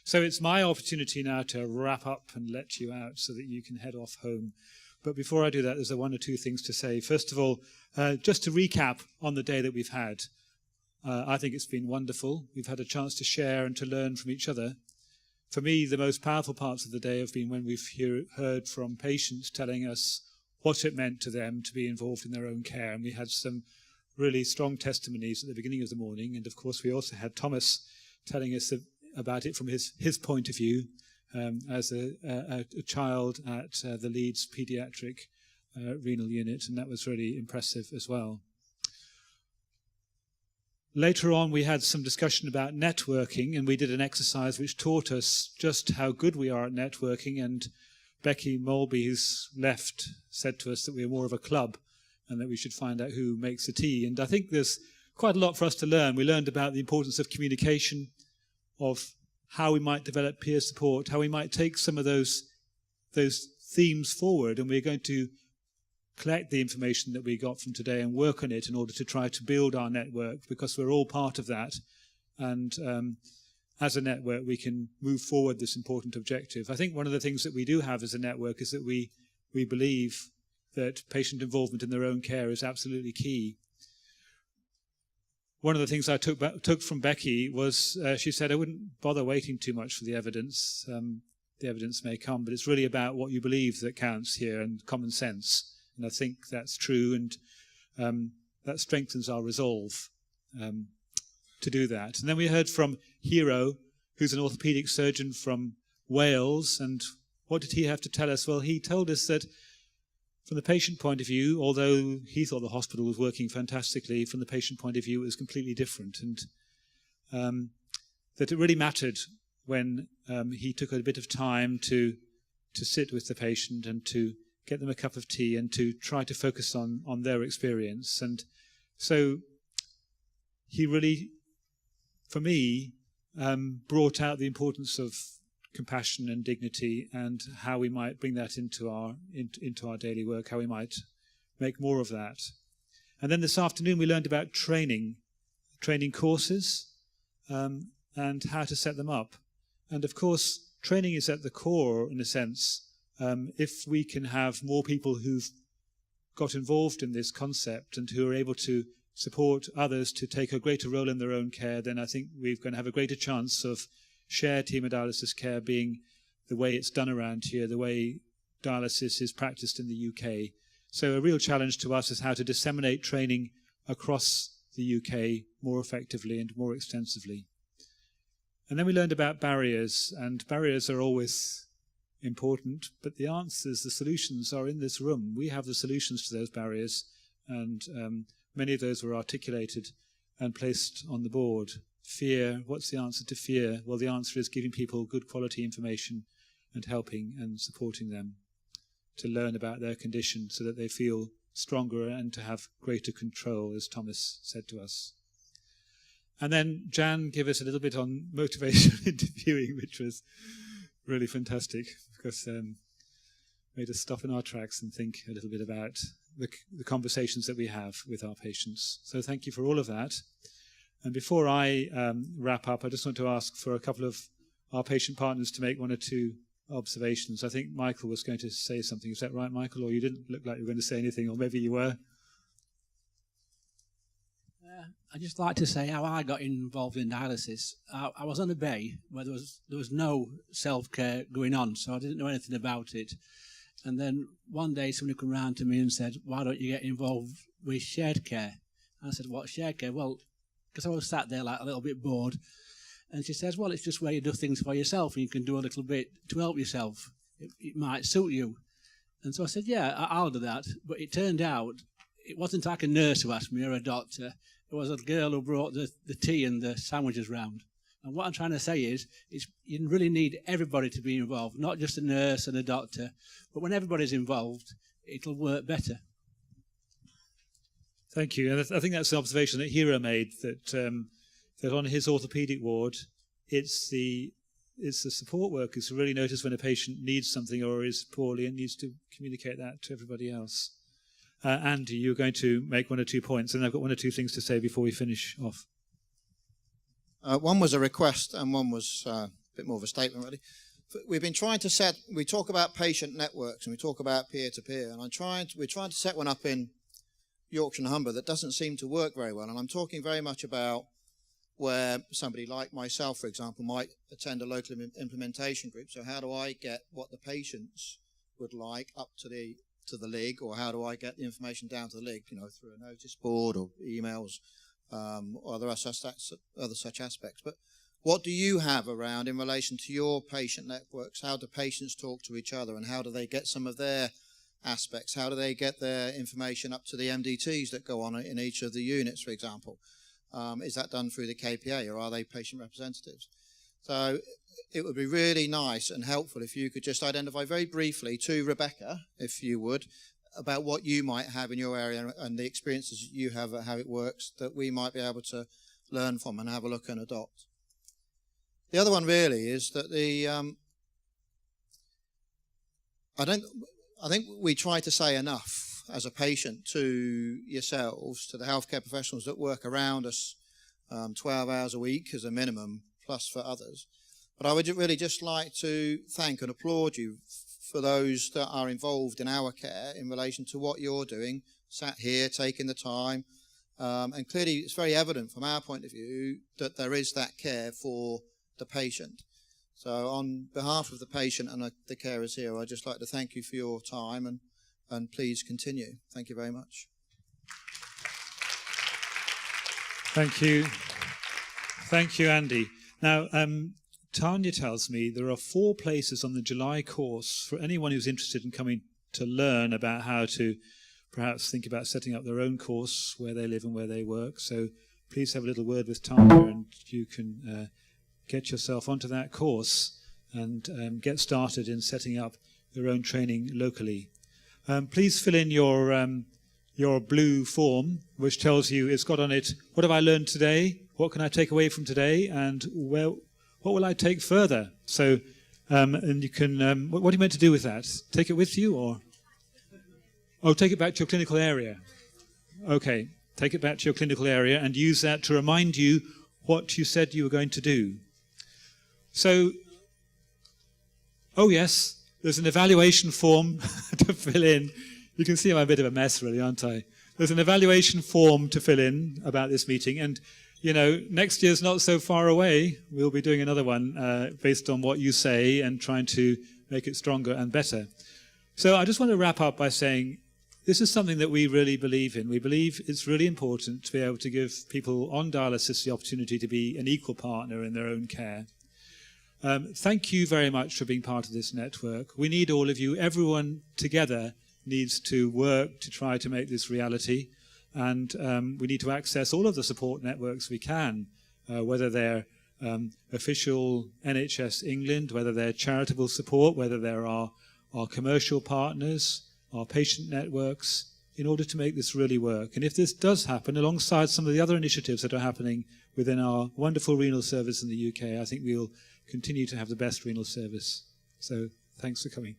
So it's my opportunity now to wrap up and let you out so that you can head off home. But before I do that, there's one or two things to say. First of all, just to recap on the day that we've had. I think it's been wonderful. We've had a chance to share and to learn from each other. For me, the most powerful parts of the day have been when we've heard from patients telling us what it meant to them to be involved in their own care. And we had some really strong testimonies at the beginning of the morning. And of course, we also had Thomas telling us about it from his point of view as a child at the Leeds Paediatric Renal Unit. And that was really impressive as well. Later on, we had some discussion about networking, and we did an exercise which taught us just how good we are at networking. And Becky Molby, who's left, said to us that we are more of a club and that we should find out who makes the tea. And I think there's quite a lot for us to learn. We learned about the importance of communication, of how we might develop peer support, how we might take some of those themes forward, and we're going to collect the information that we got from today and work on it in order to try to build our network, because we're all part of that. And as a network, we can move forward this important objective. I think one of the things that we do have as a network is that we believe that patient involvement in their own care is absolutely key. One of the things I took from Becky was she said, I wouldn't bother waiting too much for the evidence. The evidence may come, but it's really about what you believe that counts here and common sense. And I think that's true, and that strengthens our resolve to do that. And then we heard from Hero, who's an orthopaedic surgeon from Wales, and what did he have to tell us? Well, he told us that from the patient point of view, although he thought the hospital was working fantastically, from the patient point of view it was completely different, and that it really mattered when he took a bit of time to sit with the patient and to get them a cup of tea and to try to focus on their experience. And so he really, for me, brought out the importance of compassion and dignity and how we might bring that into our daily work, how we might make more of that. And then this afternoon we learned about training courses and how to set them up. And of course, training is at the core, in a sense. If we can have more people who've got involved in this concept and who are able to support others to take a greater role in their own care, then I think we're going to have a greater chance of shared hemodialysis care being the way it's done around here, the way dialysis is practiced in the UK. So a real challenge to us is how to disseminate training across the UK more effectively and more extensively. And then we learned about barriers, and barriers are always important, but the answers, the solutions are in this room. We have the solutions to those barriers, and many of those were articulated and placed on the board. Fear, what's the answer to fear? Well, the answer is giving people good quality information and helping and supporting them to learn about their condition so that they feel stronger and to have greater control, as Thomas said to us. And then Jan gave us a little bit on motivational interviewing, which was really fantastic, because made us stop in our tracks and think a little bit about the conversations that we have with our patients. So thank you for all of that. And before I wrap up, I just want to ask for a couple of our patient partners to make one or two observations. I think Michael was going to say something. Is that right, Michael? Or you didn't look like you were going to say anything, or maybe you were? I'd just like to say how I got involved in dialysis. I was on a bay where there was no self-care going on, so I didn't know anything about it. And then one day somebody came round to me and said, why don't you get involved with shared care? And I said, what, shared care? Well, because I was sat there like a little bit bored. And she says, well, it's just where you do things for yourself and you can do a little bit to help yourself. It might suit you. And so I said, yeah, I'll do that. But it turned out it wasn't like a nurse who asked me or a doctor. It was a girl who brought the tea and the sandwiches round. And what I'm trying to say is you really need everybody to be involved, not just a nurse and a doctor. But when everybody's involved, it'll work better. Thank you. And I think that's the observation that Hero made, that on his orthopaedic ward, it's the support workers who really notice when a patient needs something or is poorly and needs to communicate that to everybody else. Andy, you're going to make one or 2 points, and I've got one or two things to say before we finish off. One was a request and one was bit more of a statement really. We've been trying to set, we talk about patient networks and we talk about peer-to-peer, and we're trying to set one up in Yorkshire and Humber that doesn't seem to work very well. And I'm talking very much about where somebody like myself, for example, might attend a local implementation group. So how do I get what the patients would like up to the league, or how do I get the information down to the league, through a notice board or emails, or other such aspects. But what do you have around in relation to your patient networks? How do patients talk to each other, and how do they get some of their aspects? How do they get their information up to the MDTs that go on in each of the units, for example? Is that done through the KPA, or are they patient representatives? So it would be really nice and helpful if you could just identify very briefly to Rebecca, if you would, about what you might have in your area and the experiences you have at how it works that we might be able to learn from and have a look and adopt. The other one really is that I think we try to say enough as a patient to yourselves, to the healthcare professionals that work around us 12 hours a week as a minimum, plus for others. But I would really just like to thank and applaud you for those that are involved in our care in relation to what you're doing, sat here, taking the time. And clearly it's very evident from our point of view that there is that care for the patient. So on behalf of the patient and the carers here, I'd just like to thank you for your time, and please continue. Thank you very much. Thank you. Thank you, Andy. Now, Tanya tells me there are 4 places on the July course for anyone who's interested in coming to learn about how to perhaps think about setting up their own course where they live and where they work. So please have a little word with Tanya, and you can get yourself onto that course and get started in setting up your own training locally. Please fill in your blue form, which tells you, it's got on it, what have I learned today? What can I take away from today? And what will I take further? So, and you can, what are you meant to do with that? Take it with you, or? Oh, take it back to your clinical area. Okay, take it back to your clinical area and use that to remind you what you said you were going to do. So, oh yes, there's an evaluation form to fill in. You can see I'm a bit of a mess, really, aren't I? There's an evaluation form to fill in about this meeting, and next year's not so far away. We'll be doing another one based on what you say and trying to make it stronger and better. So I just want to wrap up by saying this is something that we really believe in. We believe it's really important to be able to give people on dialysis the opportunity to be an equal partner in their own care. Thank you very much for being part of this network. We need all of you. Everyone together needs to work to try to make this reality. And we need to access all of the support networks we can, whether they're official NHS England, whether they're charitable support, whether there are our commercial partners, our patient networks, in order to make this really work. And if this does happen, alongside some of the other initiatives that are happening within our wonderful renal service in the UK, I think we'll continue to have the best renal service. So thanks for coming.